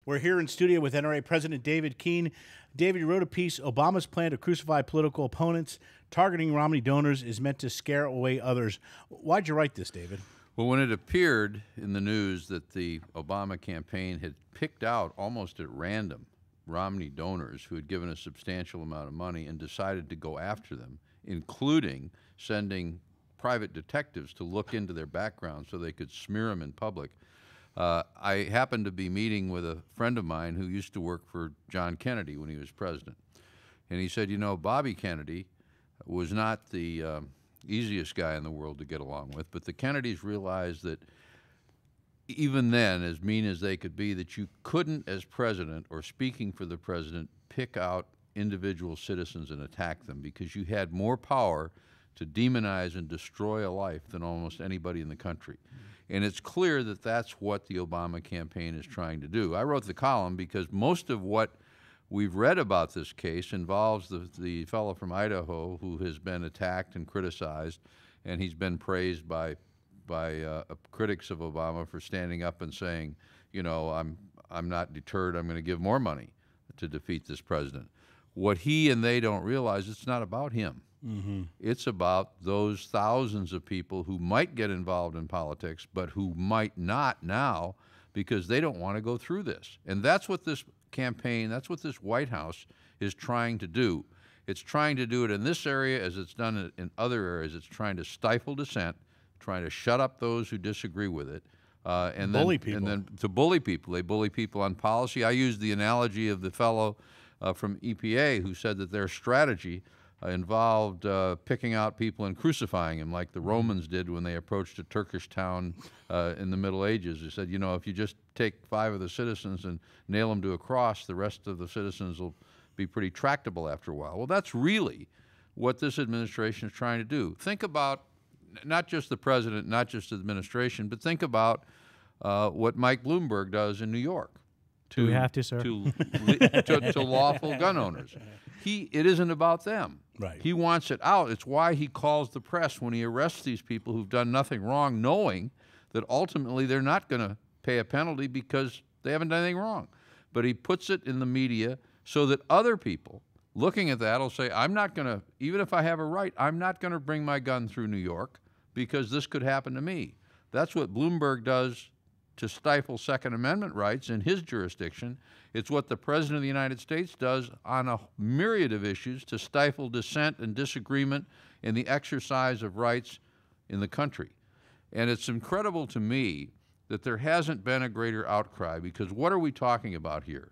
We're here in studio with NRA President David Keene. David, you wrote a piece, Obama's plan to crucify political opponents, targeting Romney donors is meant to scare away others. Why'd you write this, David? Well, when it appeared in the news that the Obama campaign had picked out almost at random Romney donors who had given a substantial amount of money and decided to go after them, including sending private detectives to look into their background so they could smear them in public, I happened to be meeting with a friend of mine who used to work for John Kennedy when he was president. And he said, you know, Bobby Kennedy was not the easiest guy in the world to get along with, but the Kennedys realized that even then, as mean as they could be, that you couldn't, as president or speaking for the president, pick out individual citizens and attack them, because you had more power to demonize and destroy a life than almost anybody in the country. And it's clear that that's what the Obama campaign is trying to do. I wrote the column because most of what we've read about this case involves the fellow from Idaho who has been attacked and criticized, and he's been praised by critics of Obama for standing up and saying, you know, I'm not deterred, I'm going to give more money to defeat this president. What he and they don't realize, it's not about him. Mm-hmm. It's about those thousands of people who might get involved in politics, but who might not now because they don't want to go through this. And that's what this campaign, that's what this White House is trying to do. It's trying to do it in this area as it's done it in other areas. It's trying to stifle dissent, trying to shut up those who disagree with it. And bully then, people. And then to bully people. They bully people on policy. I used the analogy of the fellow from EPA who said that their strategy involved picking out people and crucifying them like the Romans did when they approached a Turkish town in the Middle Ages. They said, you know, if you just take 5 of the citizens and nail them to a cross, the rest of the citizens will be pretty tractable after a while. Well, that's really what this administration is trying to do. Think about not just the president, not just the administration, but think about what Mike Bloomberg does in New York. Do we have to, sir? To lawful gun owners. It isn't about them. Right. He wants it out. It's why he calls the press when he arrests these people who've done nothing wrong, knowing that ultimately they're not going to pay a penalty because they haven't done anything wrong. But he puts it in the media so that other people looking at that will say, I'm not going to, even if I have a right, I'm not going to bring my gun through New York because this could happen to me. That's what Bloomberg does to stifle Second Amendment rights in his jurisdiction. It's what the President of the United States does on a myriad of issues to stifle dissent and disagreement in the exercise of rights in the country. And it's incredible to me that there hasn't been a greater outcry, because what are we talking about here?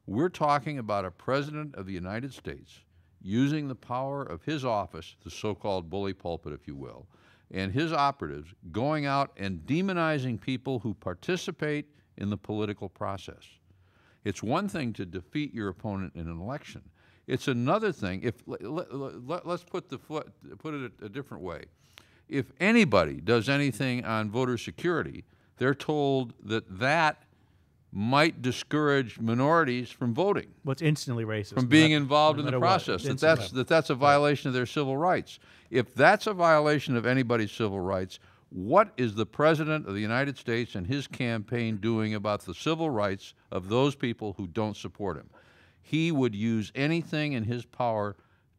We're talking about a President of the United States using the power of his office, the so-called bully pulpit, if you will, and his operatives going out and demonizing people who participate in the political process. It's one thing to defeat your opponent in an election. It's another thing, let's put it a different way. If anybody does anything on voter security, they're told that might discourage minorities from voting. Well, it's instantly racist. From being involved in the process, that's a violation of their civil rights. If that's a violation of anybody's civil rights, what is the President of the United States and his campaign doing about the civil rights of those people who don't support him? He would use anything in his power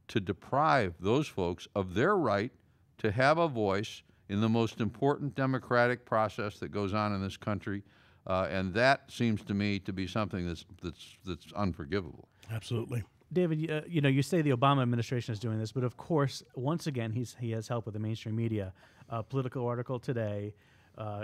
to deprive those folks of their right to have a voice in the most important democratic process that goes on in this country. And that seems to me to be something that's unforgivable. Absolutely. David, you know, you say the Obama administration is doing this, but of course, once again, he has help with the mainstream media. A political article today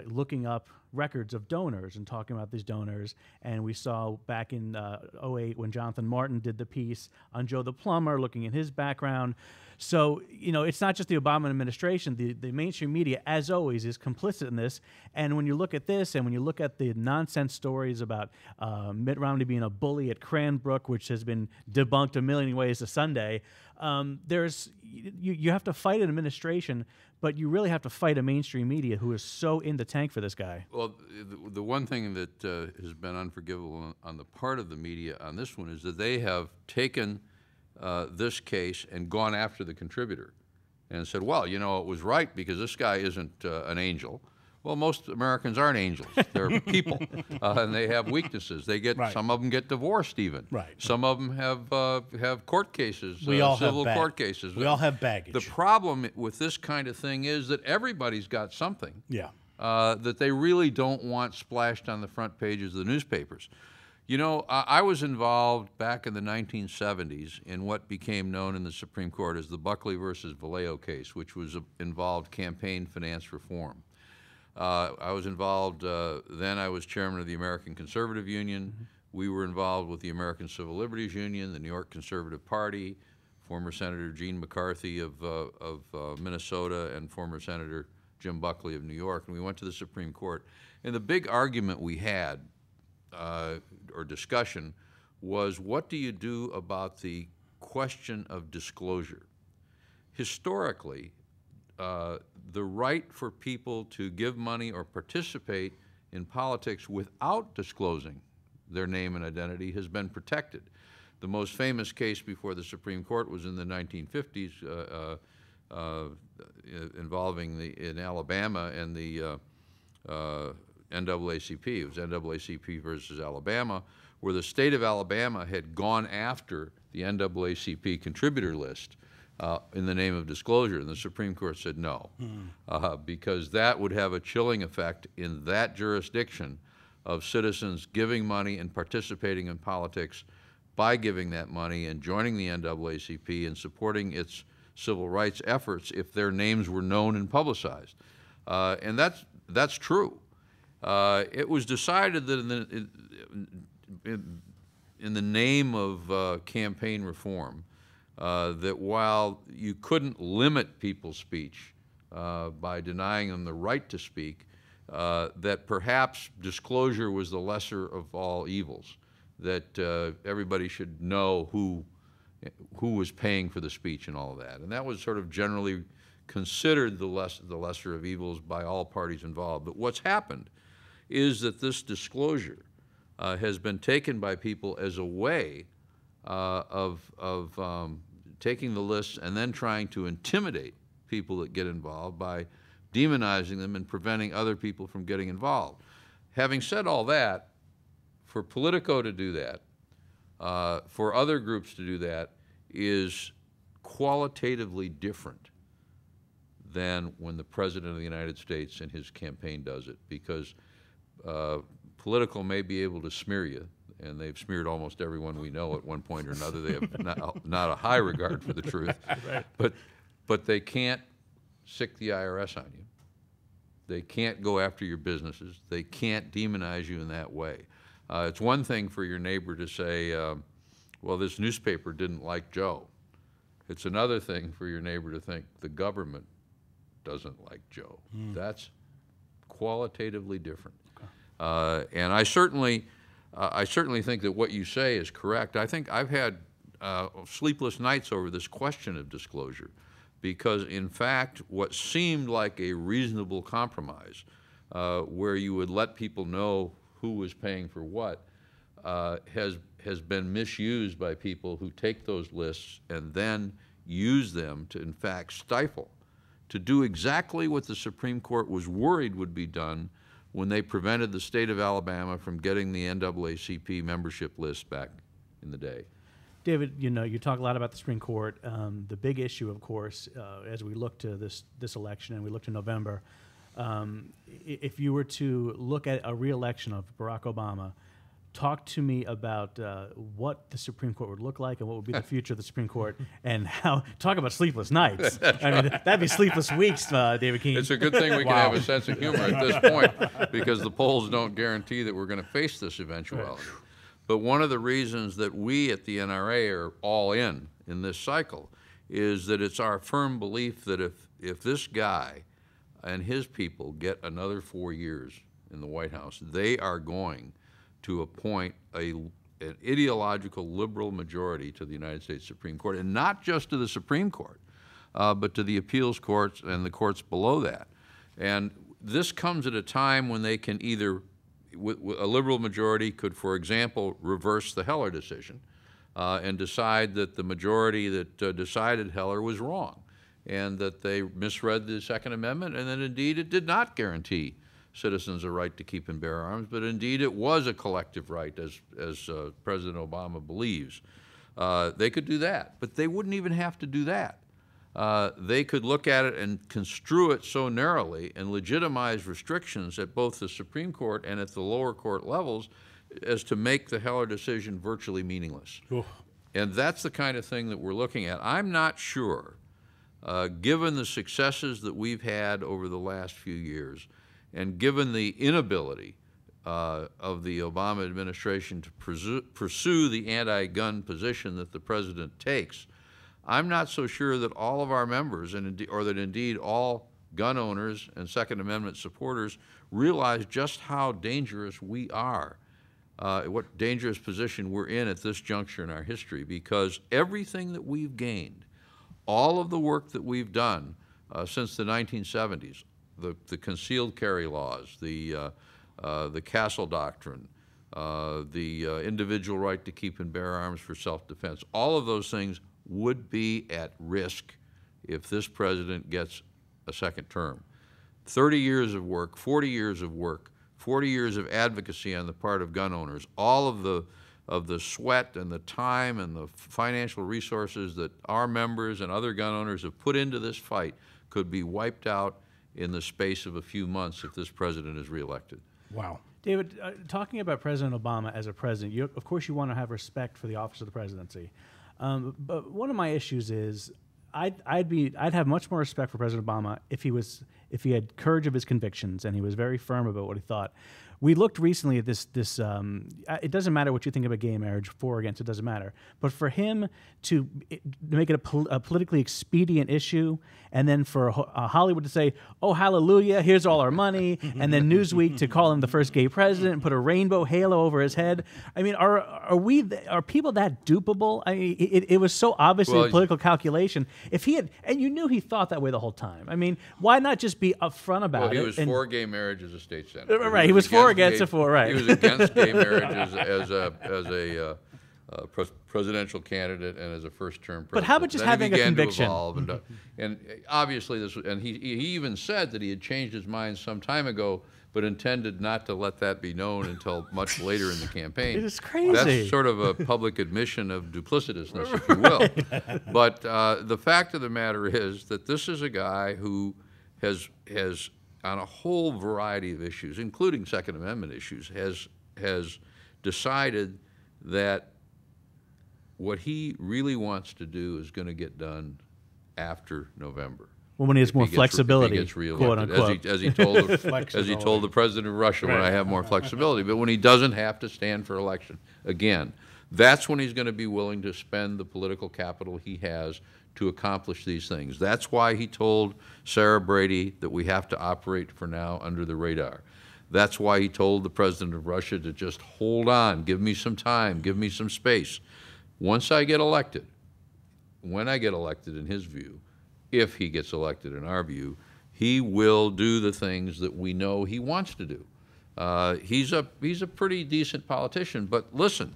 looking up records of donors and talking about these donors. And we saw back in 2008 when Jonathan Martin did the piece on Joe the Plumber, looking at his background. So, you know, it's not just the Obama administration. The mainstream media, as always, is complicit in this. And when you look at this and when you look at the nonsense stories about Mitt Romney being a bully at Cranbrook, which has been debunked a million ways to Sunday, you have to fight an administration, but you really have to fight a mainstream media who is so in the tank for this guy. Well, the one thing that has been unforgivable on the part of the media on this one is that they have taken this case and gone after the contributor and said, well, you know, it was right because this guy isn't an angel, Well, most Americans aren't angels. They're people, and they have weaknesses. They get some of them get divorced even. Right. Some of them have court cases, We all civil have court cases. We all have baggage. The problem with this kind of thing is that everybody's got something. Yeah. That they really don't want splashed on the front pages of the newspapers. You know, I was involved back in the 1970s in what became known in the Supreme Court as the Buckley versus Vallejo case, which involved campaign finance reform. I was involved, then I was chairman of the American Conservative Union. Mm-hmm. We were involved with the American Civil Liberties Union, the New York Conservative Party, former Senator Gene McCarthy of Minnesota, and former Senator Jim Buckley of New York. And we went to the Supreme Court. And the big argument we had, or discussion, was what do you do about the question of disclosure? Historically, the right for people to give money or participate in politics without disclosing their name and identity has been protected. The most famous case before the Supreme Court was in the 1950s involving in Alabama and the NAACP. It was NAACP versus Alabama, where the state of Alabama had gone after the NAACP contributor list in the name of disclosure, and the Supreme Court said no, because that would have a chilling effect in that jurisdiction of citizens giving money and participating in politics by giving that money and joining the NAACP and supporting its civil rights efforts if their names were known and publicized. And that's true. It was decided that in the name of campaign reform, that while you couldn't limit people's speech by denying them the right to speak, that perhaps disclosure was the lesser of all evils, that everybody should know who was paying for the speech and all of that. And that was sort of generally considered the lesser of evils by all parties involved. But what's happened is that this disclosure has been taken by people as a way of taking the lists and then trying to intimidate people that get involved by demonizing them and preventing other people from getting involved. Having said all that, for Politico to do that, for other groups to do that, is qualitatively different than when the President of the United States and his campaign does it, because Politico may be able to smear you, and they've smeared almost everyone we know at one point or another. They have not a high regard for the truth, right. but they can't sick the IRS on you. They can't go after your businesses. They can't demonize you in that way. It's one thing for your neighbor to say, well, this newspaper didn't like Joe. It's another thing for your neighbor to think the government doesn't like Joe. That's qualitatively different. Okay. And I certainly think that what you say is correct. I think I've had sleepless nights over this question of disclosure, because in fact what seemed like a reasonable compromise, where you would let people know who was paying for what, has been misused by people who take those lists and then use them to in fact stifle, to do exactly what the Supreme Court was worried would be done when they prevented the state of Alabama from getting the NAACP membership list back in the day. David, you know, you talk a lot about the Supreme Court. The big issue, of course, as we look to this election and we look to November, if you were to look at a re-election of Barack Obama, talk to me about what the Supreme Court would look like and what would be the future of the Supreme Court, and how, talk about sleepless nights. I mean, that'd be sleepless weeks, David Keene. It's a good thing we can have a sense of humor at this point, because the polls don't guarantee that we're going to face this eventuality. Right. But one of the reasons that we at the NRA are all in this cycle is that it's our firm belief that if this guy and his people get another 4 years in the White House, they are going to appoint an ideological liberal majority to the United States Supreme Court, and not just to the Supreme Court, but to the appeals courts and the courts below that. And this comes at a time when they can either, a liberal majority could, for example, reverse the Heller decision and decide that the majority that decided Heller was wrong, and that they misread the Second Amendment, and that indeed it did not guarantee citizens a right to keep and bear arms, but indeed it was a collective right, as President Obama believes. They could do that, but they wouldn't even have to do that. They could look at it and construe it so narrowly and legitimize restrictions at both the Supreme Court and at the lower court levels as to make the Heller decision virtually meaningless. Oof. And that's the kind of thing that we're looking at. I'm not sure, given the successes that we've had over the last few years, and given the inability of the Obama administration to pursue the anti-gun position that the president takes, I'm not so sure that all of our members, or that indeed all gun owners and Second Amendment supporters, realize just how dangerous we are, what dangerous position we're in at this juncture in our history, because everything that we've gained, all of the work that we've done since the 1970s, the concealed carry laws, the Castle Doctrine, the individual right to keep and bear arms for self-defense, all of those things would be at risk if this president gets a second term. 30 years of work, 40 years of work, 40 years of advocacy on the part of gun owners, all of the sweat and the time and the financial resources that our members and other gun owners have put into this fight could be wiped out in the space of a few months if this president is reelected. Wow. David, talking about President Obama as a president, of course you want to have respect for the office of the presidency. But one of my issues is I'd have much more respect for President Obama if he had courage of his convictions and he was very firm about what he thought. We looked recently at this. It doesn't matter what you think about gay marriage, for or against, it doesn't matter. But for him to make it a politically expedient issue, and then for Hollywood to say, "Oh, hallelujah, here's all our money," and then Newsweek to call him the first gay president and put a rainbow halo over his head. I mean, are people that dupable? I mean, it was so obviously a political calculation. If he had, and you knew he thought that way the whole time. I mean, why not just be upfront about it? Well, he was for gay marriage as a state senator. Right, he was for against it for right. He was against gay marriage as a presidential candidate and as a first-term president. But how about just then having a conviction? And obviously this, and he even said that he had changed his mind some time ago, but intended not to let that be known until much later in the campaign. It is crazy. That's sort of a public admission of duplicitousness, if you will. But the fact of the matter is that this is a guy who has on a whole variety of issues, including Second Amendment issues, has decided that what he really wants to do is going to get done after November. Well, when he has more flexibility, if he gets reelected, as he told the president of Russia, when I have more flexibility. But when he doesn't have to stand for election again, that's when he's going to be willing to spend the political capital he has to accomplish these things. That's why he told Sarah Brady that we have to operate for now under the radar. That's why he told the president of Russia to just hold on, give me some time, give me some space. Once I get elected, when I get elected in his view, if he gets elected in our view, he will do the things that we know he wants to do. He's a pretty decent politician, but listen,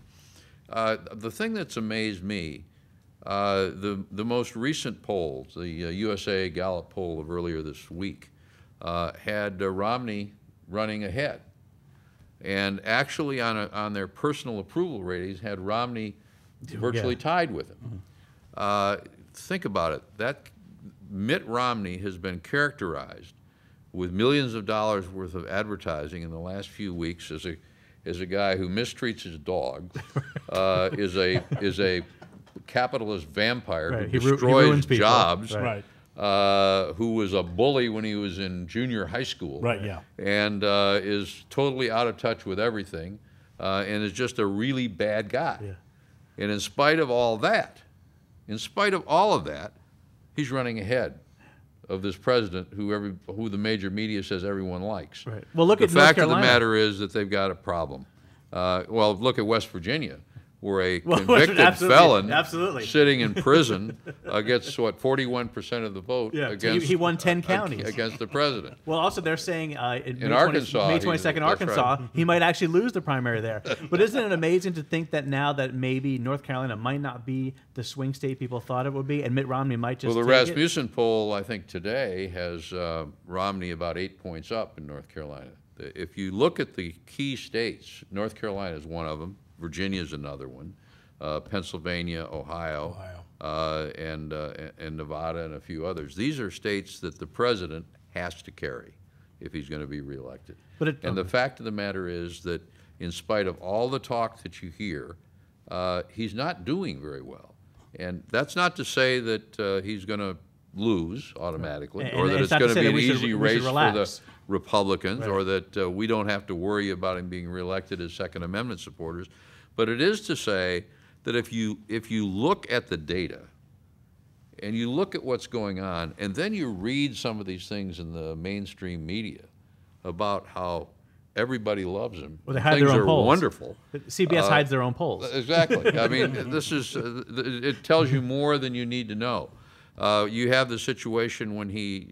the thing that's amazed me, the most recent polls, the USA Gallup poll of earlier this week, had Romney running ahead, and actually on their personal approval ratings had Romney virtually tied with him. Think about it. That Mitt Romney has been characterized with millions of dollars worth of advertising in the last few weeks as a guy who mistreats his dog, is a capitalist vampire who destroys jobs, who was a bully when he was in junior high school, and is totally out of touch with everything, and is just a really bad guy. And in spite of all that, he's running ahead of this president who the major media says everyone likes. Right. Well, look at the fact of the matter is that they've got a problem. Well, look at West Virginia, where a convicted felon sitting in prison gets, what, 41% of the vote against. He won 10 counties against the president. Well, also they're saying in Arkansas, May 22nd, Arkansas, he might actually lose the primary there. But isn't it amazing to think that now that maybe North Carolina might not be the swing state people thought it would be, and Mitt Romney might just the Rasmussen poll, I think today, has Romney about 8 points up in North Carolina. If you look at the key states, North Carolina is one of them, Virginia is another one, Pennsylvania, Ohio. And Nevada and a few others. These are states that the president has to carry if he's going to be reelected. And the fact of the matter is that in spite of all the talk that you hear, he's not doing very well. And that's not to say that he's going to lose automatically, or that it's going to be an easy race for the Republicans, or that we don't have to worry about him being reelected as Second Amendment supporters. But it is to say that if you look at the data and you look at what's going on, and then you read some of these things in the mainstream media about how everybody loves him, well, they hide things their own are polls. Wonderful. CBS hides their own polls. Exactly. I mean, this is it tells you more than you need to know. You have the situation when he,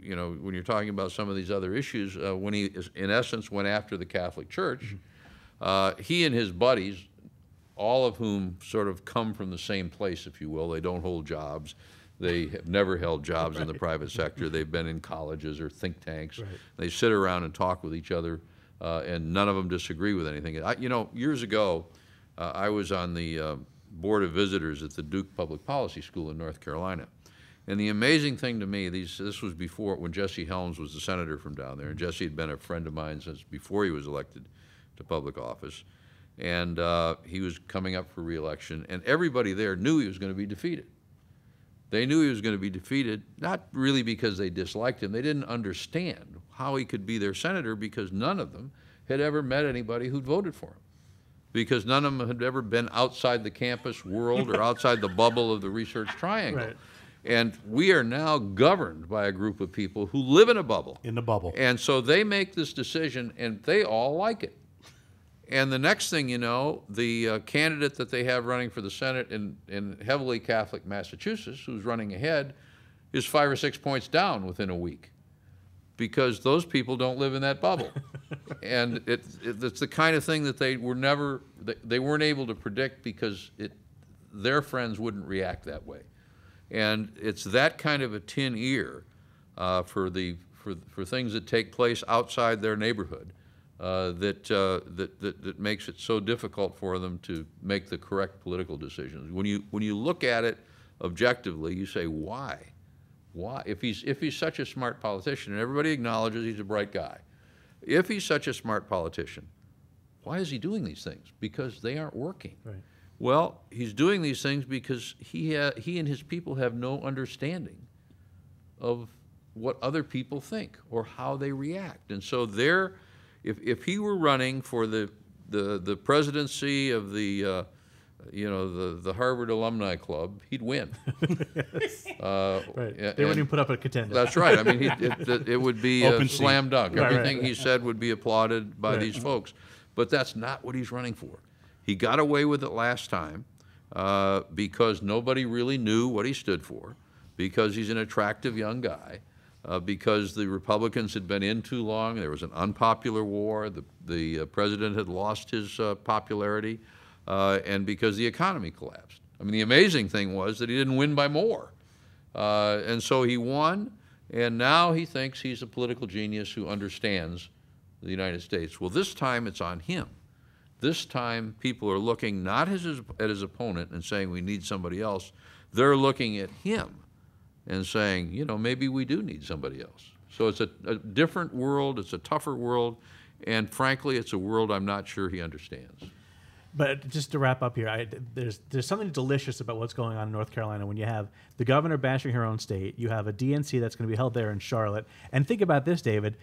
you know, when you're talking about some of these other issues, when he, in essence, went after the Catholic Church, he and his buddies, all of whom sort of come from the same place, if you will. They don't hold jobs. They have never held jobs in the private sector. They've been in colleges or think tanks. They sit around and talk with each other, and none of them disagree with anything. You know, years ago, I was on the Board of Visitors at the Duke Public Policy School in North Carolina. And the amazing thing to me, this was before, when Jesse Helms was the senator from down there, and Jesse had been a friend of mine since before he was elected to public office. And he was coming up for re-election, and everybody there knew he was going to be defeated. They knew he was going to be defeated, not really because they disliked him. They didn't understand how he could be their senator, because none of them had ever met anybody who'd voted for him, because none of them had ever been outside the campus world or outside the bubble of the Research Triangle. And we are now governed by a group of people who live in a bubble. In the bubble. And so they make this decision, and they all like it. And the next thing you know, the candidate that they have running for the Senate in heavily Catholic Massachusetts, who's running ahead, is 5 or 6 points down within a week, because those people don't live in that bubble. And it's the kind of thing that they weren't able to predict, because their friends wouldn't react that way. And it's that kind of a tin ear for things that take place outside their neighborhood that makes it so difficult for them to make the correct political decisions. When you look at it objectively, you say, why? Why? If he's such a smart politician, and everybody acknowledges he's a bright guy, if he's such a smart politician, why is he doing these things? Because they aren't working. Well, he's doing these things because he and his people have no understanding of what other people think or how they react. And so if he were running for the presidency of the the Harvard Alumni Club, he'd win. They wouldn't even put up a contender. That's right. I mean, it would be a slam dunk. Everything he said would be applauded by these folks. But that's not what he's running for. He got away with it last time because nobody really knew what he stood for, because he's an attractive young guy, because the Republicans had been in too long. There was an unpopular war. The president had lost his popularity, and because the economy collapsed. I mean, the amazing thing was that he didn't win by more. And so he won, and now he thinks he's a political genius who understands the United States. Well, this time it's on him. This time people are looking not at his opponent and saying we need somebody else. They're looking at him and saying, you know, maybe we do need somebody else. So it's a different world, it's a tougher world, and frankly, it's a world I'm not sure he understands. But just to wrap up here, there's something delicious about what's going on in North Carolina when you have the governor bashing her own state, you have a DNC that's going to be held there in Charlotte, and think about this, David.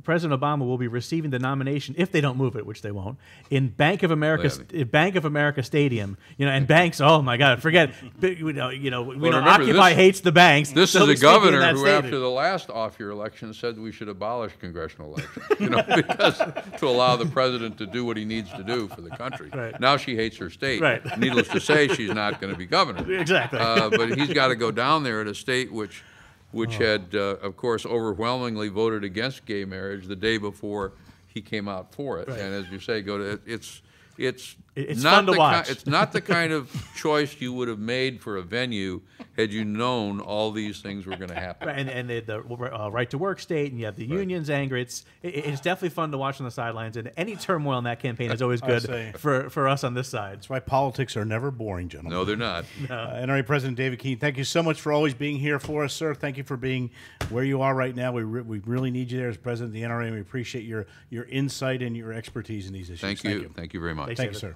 President Obama will be receiving the nomination, if they don't move it, which they won't, in Bank of America Stadium. You know, and banks. Oh my God, forget. Occupy hates the banks. This is a governor who, after the last off-year election, said we should abolish congressional elections. You know, because to allow the president to do what he needs to do for the country. Now she hates her state. Needless to say, she's not going to be governor. Exactly. But he's got to go down there at a state which had, of course, overwhelmingly voted against gay marriage the day before he came out for it. And as you say, it's It's fun to watch. It's not the kind of choice you would have made for a venue had you known all these things were going to happen. Right, and the right to work state, and you have the unions angry. It's definitely fun to watch on the sidelines, and any turmoil in that campaign is always good for us on this side. That's why politics are never boring, gentlemen. No, they're not. NRA President David Keene, thank you so much for always being here for us, sir. Thank you for being where you are right now. We really need you there as president of the NRA, and we appreciate your insight and your expertise in these issues. Thank you. Thank you very much. Thanks, Thank you, David. sir.